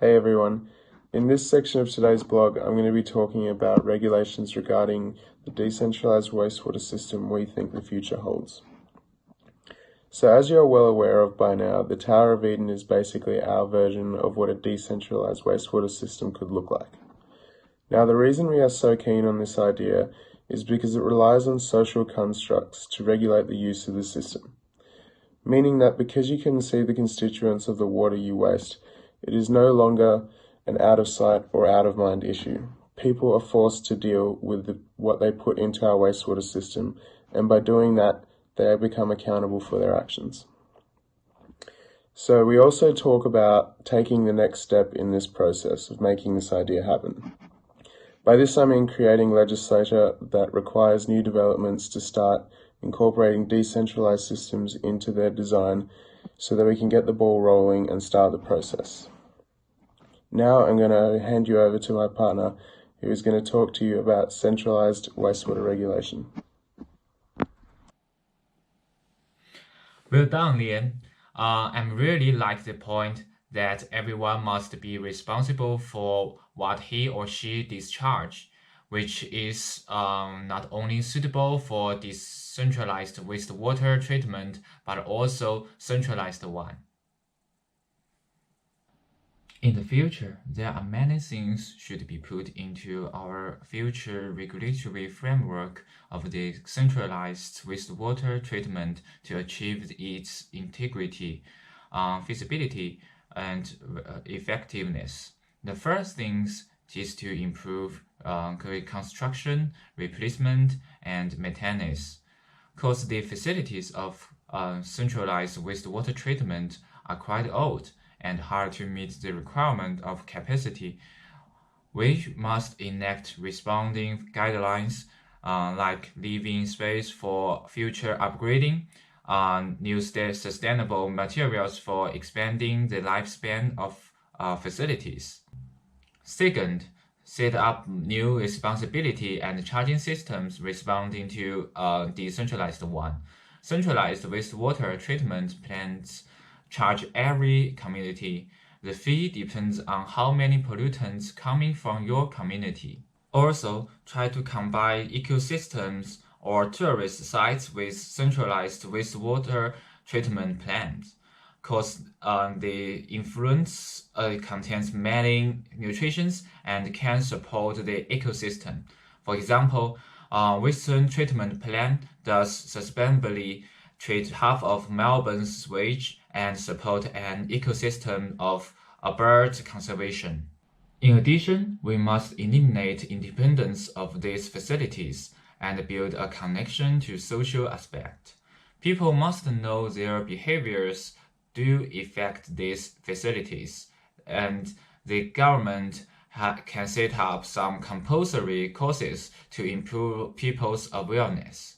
Hey everyone, in this section of today's blog I'm going to be talking about regulations regarding the decentralized wastewater system we think the future holds. So as you're well aware of by now, the Tower of Eden is basically our version of what a decentralized wastewater system could look like. Now the reason we are so keen on this idea is because it relies on social constructs to regulate the use of the system, meaning that because you can see the constituents of the water you waste, it is no longer an out-of-sight or out-of-mind issue. People are forced to deal with what they put into our wastewater system, and by doing that, they become accountable for their actions. So we also talk about taking the next step in this process of making this idea happen. By this I mean creating legislation that requires new developments to start incorporating decentralized systems into their design so that we can get the ball rolling and start the process. Now I'm going to hand you over to my partner, who is going to talk to you about centralized wastewater regulation. Well done, Lian. I really like the point that everyone must be responsible for what he or she discharge, which is not only suitable for decentralized wastewater treatment, but also centralized one. In the future, there are many things should be put into our future regulatory framework of the centralized wastewater treatment to achieve its integrity, feasibility, and effectiveness. The first things is to improve reconstruction, replacement, and maintenance, because the facilities of centralized wastewater treatment are quite old and hard to meet the requirement of capacity. We must enact responding guidelines like leaving space for future upgrading, new sustainable materials for expanding the lifespan of facilities. Second, set up new responsibility and charging systems responding to a decentralized one. Centralized wastewater treatment plants charge every community. The fee depends on how many pollutants coming from your community. Also, try to combine ecosystems or tourist sites with centralized wastewater treatment plants, because the influence contains many nutrients and can support the ecosystem. For example, Western treatment plant does sustainably treat half of Melbourne's sewage and support an ecosystem of bird conservation. In addition, we must eliminate independence of these facilities and build a connection to social aspect. People must know their behaviors do affect these facilities, and the government can set up some compulsory courses to improve people's awareness.